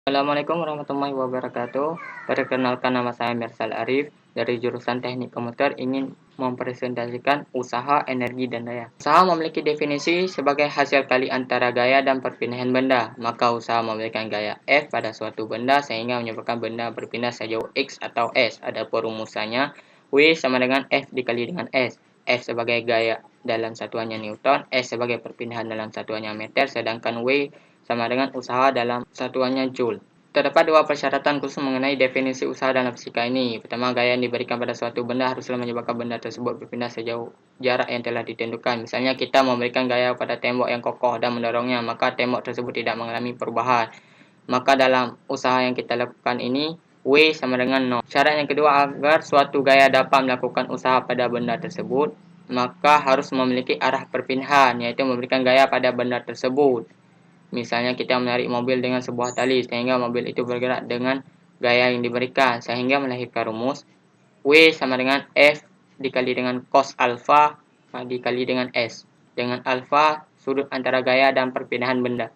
Assalamualaikum warahmatullahi wabarakatuh. Perkenalkan, nama saya Mirsal Arif dari jurusan Teknik Komputer, ingin mempresentasikan usaha, energi, dan daya. Usaha memiliki definisi sebagai hasil kali antara gaya dan perpindahan benda. Maka usaha memberikan gaya F pada suatu benda sehingga menyebabkan benda berpindah sejauh X atau S. Adapun rumusannya, W sama dengan F dikali dengan S. F sebagai gaya dalam satuannya Newton, S sebagai perpindahan dalam satuannya meter, sedangkan W sama dengan usaha dalam satuannya Joule. Terdapat dua persyaratan khusus mengenai definisi usaha dalam fisika ini. Pertama, gaya yang diberikan pada suatu benda haruslah menyebabkan benda tersebut berpindah sejauh jarak yang telah ditentukan. Misalnya, kita memberikan gaya pada tembok yang kokoh dan mendorongnya, maka tembok tersebut tidak mengalami perubahan. Maka dalam usaha yang kita lakukan ini, W sama dengan 0. Syarat yang kedua, agar suatu gaya dapat melakukan usaha pada benda tersebut, maka harus memiliki arah perpindahan, yaitu memberikan gaya pada benda tersebut. Misalnya kita menarik mobil dengan sebuah tali sehingga mobil itu bergerak dengan gaya yang diberikan, sehingga melahirkan rumus W sama dengan F dikali dengan cos alfa dikali dengan S, dengan alfa sudut antara gaya dan perpindahan benda.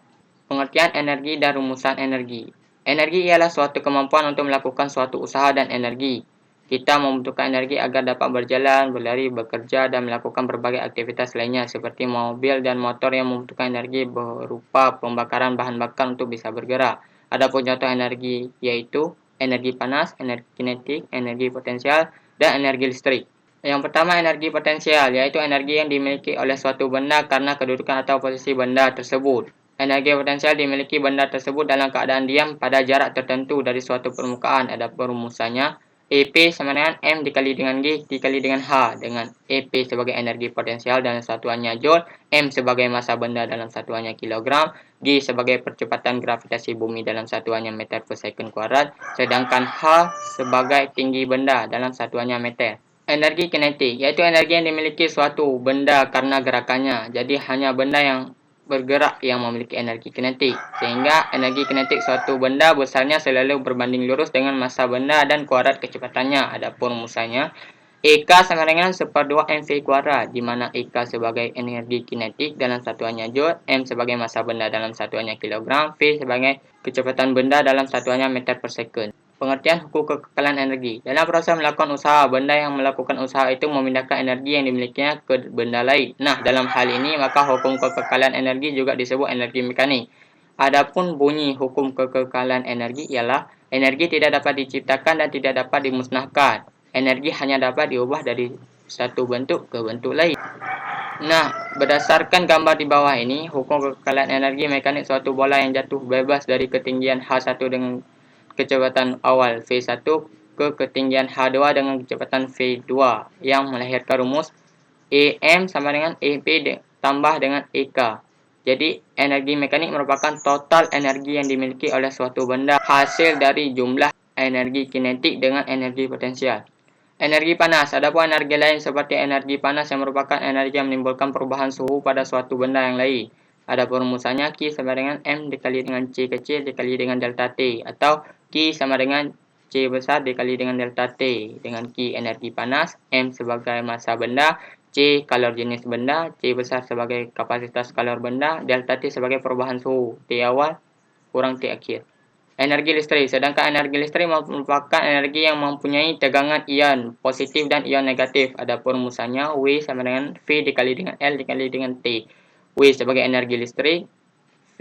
Pengertian energi dan rumusan energi. Energi ialah suatu kemampuan untuk melakukan suatu usaha dan energi. Kita membutuhkan energi agar dapat berjalan, berlari, bekerja, dan melakukan berbagai aktivitas lainnya seperti mobil dan motor yang membutuhkan energi berupa pembakaran bahan bakar untuk bisa bergerak. Adapun contoh energi yaitu energi panas, energi kinetik, energi potensial, dan energi listrik. Yang pertama, energi potensial, yaitu energi yang dimiliki oleh suatu benda karena kedudukan atau posisi benda tersebut. Energi potensial dimiliki benda tersebut dalam keadaan diam pada jarak tertentu dari suatu permukaan. Ada perumusannya, EP sama dengan M dikali dengan G dikali dengan H, dengan EP sebagai energi potensial dalam satuannya Joule, M sebagai massa benda dalam satuannya kilogram, G sebagai percepatan gravitasi bumi dalam satuannya meter per second kuadrat, sedangkan H sebagai tinggi benda dalam satuannya meter. Energi kinetik, yaitu energi yang dimiliki suatu benda karena gerakannya. Jadi hanya benda yang bergerak yang memiliki energi kinetik, sehingga energi kinetik suatu benda besarnya selalu berbanding lurus dengan massa benda dan kuadrat kecepatannya. Adapun rumusannya, EK sama dengan 1/2 mv kuadrat, di mana EK sebagai energi kinetik dalam satuannya Joule, M sebagai massa benda dalam satuannya kilogram, V sebagai kecepatan benda dalam satuannya meter per second. Pengertian hukum kekekalan energi. Dalam proses melakukan usaha, benda yang melakukan usaha itu memindahkan energi yang dimilikinya ke benda lain. Nah, dalam hal ini, maka hukum kekekalan energi juga disebut energi mekanik. Adapun bunyi hukum kekekalan energi ialah energi tidak dapat diciptakan dan tidak dapat dimusnahkan. Energi hanya dapat diubah dari satu bentuk ke bentuk lain. Nah, berdasarkan gambar di bawah ini, hukum kekekalan energi mekanik suatu bola yang jatuh bebas dari ketinggian H1 dengan kecepatan awal V1 ke ketinggian H2 dengan kecepatan V2 yang melahirkan rumus EM sama dengan EP tambah dengan EK. Jadi, energi mekanik merupakan total energi yang dimiliki oleh suatu benda hasil dari jumlah energi kinetik dengan energi potensial. Energi panas. Adapun energi lain seperti energi panas yang merupakan energi yang menimbulkan perubahan suhu pada suatu benda yang lain. Adapun rumusannya, Q sama dengan M dikali dengan C kecil dikali dengan delta T, atau Q sama dengan C besar dikali dengan delta T, dengan Q energi panas, M sebagai massa benda, C kalor jenis benda, C besar sebagai kapasitas kalor benda, delta T sebagai perubahan suhu, T awal kurang T akhir. Energi listrik. Sedangkan energi listrik merupakan energi yang mempunyai tegangan ion positif dan ion negatif. Adapun rumusannya, W sama dengan V dikali dengan L dikali dengan T. W sebagai energi listrik, V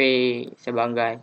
sebagai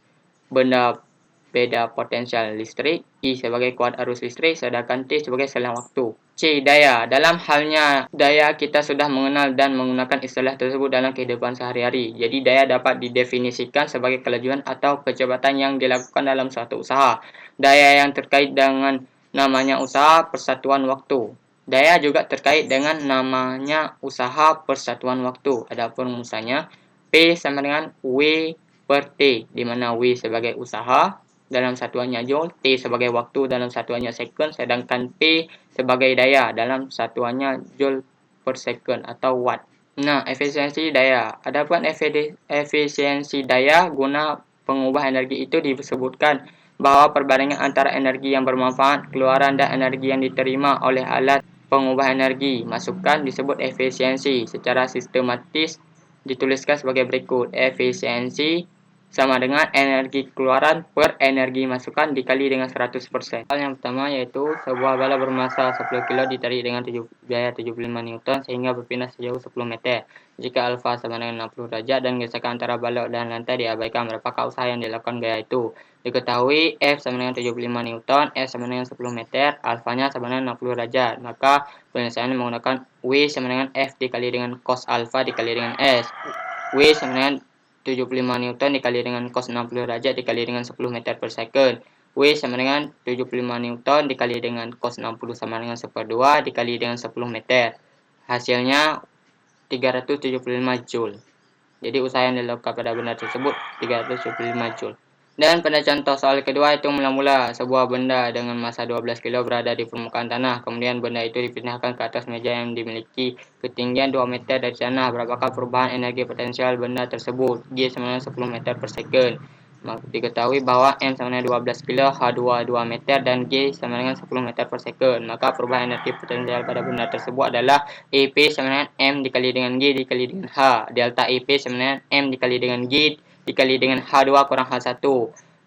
benda beda potensial listrik, I sebagai kuat arus listrik, sedangkan T sebagai selang waktu. C. Daya. Dalam halnya daya, kita sudah mengenal dan menggunakan istilah tersebut dalam kehidupan sehari-hari. Jadi daya dapat didefinisikan sebagai kelajuan atau kecepatan yang dilakukan dalam suatu usaha. Daya yang terkait dengan namanya usaha persatuan waktu. Daya juga terkait dengan namanya usaha persatuan waktu. Adapun rumusannya, P sama dengan W per T, di mana W sebagai usaha dalam satuannya Joule, T sebagai waktu dalam satuannya second, sedangkan P sebagai daya dalam satuannya Joule per second atau watt. Nah, efisiensi daya. Adapun efisiensi daya guna pengubah energi itu disebutkan bahwa perbandingan antara energi yang bermanfaat, keluaran, dan energi yang diterima oleh alat pengubah energi masukan disebut efisiensi. Secara sistematis dituliskan sebagai berikut. Efisiensi sama dengan energi keluaran per energi masukan dikali dengan 100%. Hal yang pertama yaitu sebuah bala bermassa 10 kg ditarik dengan biaya 75 Newton sehingga berpindah sejauh 10 meter. Jika alfa sama dengan 60 derajat dan gesekan antara balok dan lantai diabaikan, berapakah usaha yang dilakukan gaya itu? Diketahui F sama dengan 75 Newton, F sama dengan 10 meter, alfanya sama dengan 60 derajat. Maka penyelesaian menggunakan W sama dengan F dikali dengan cos alfa dikali dengan S. W sama dengan 75 Newton dikali dengan cos 60 derajat dikali dengan 10 meter per second. W sama dengan 75 Newton dikali dengan cos 60 sama dengan 1/2 dikali dengan 10 meter. Hasilnya 375 Joule. Jadi usaha yang dilakukan pada benda tersebut 375 Joule. Dan pada contoh soal kedua itu mula-mula sebuah benda dengan massa 12 kg berada di permukaan tanah. Kemudian benda itu dipindahkan ke atas meja yang dimiliki ketinggian 2 meter dari tanah. Berapakah perubahan energi potensial benda tersebut? G sama dengan 10 meter per second. Diketahui bahwa M sama dengan 12 kg, H2 2 meter, dan G sama dengan 10 meter per second. Maka perubahan energi potensial pada benda tersebut adalah EP sama dengan M dikali dengan G dikali dengan H. Delta EP sama dengan M dikali dengan G dikali dengan H2 kurang H1.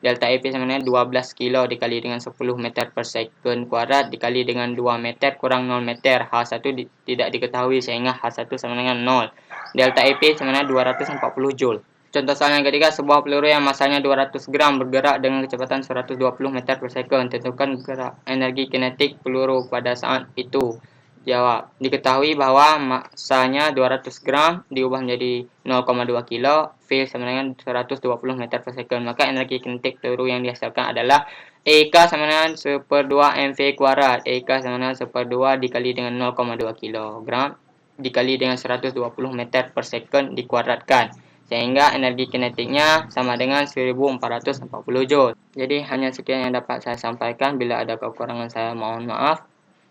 Delta EP sama dengan 12 kg dikali dengan 10 meter per second kuadrat dikali dengan 2 meter kurang 0 meter. H1 tidak diketahui sehingga H1 sama dengan 0. Delta EP sama dengan 240 Joule. Contoh soal yang ketiga, sebuah peluru yang massanya 200 gram bergerak dengan kecepatan 120 meter per second. Tentukan energi kinetik peluru pada saat itu. Jawab. Diketahui bahwa massanya 200 gram diubah menjadi 0,2 kilo, V sama dengan 120 meter per second. Maka energi kinetik peluru yang dihasilkan adalah EK sama dengan 1/2 MV kuadrat. EK sama dengan 1/2 dikali dengan 0,2 kilogram dikali dengan 120 meter per second dikuadratkan. Sehingga energi kinetiknya sama dengan 1440 Joule. Jadi hanya sekian yang dapat saya sampaikan. Bila ada kekurangan saya mohon maaf.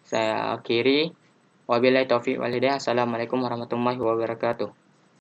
Saya akhiri. Wabillahi taufiq walhidayah. Assalamualaikum warahmatullahi wabarakatuh.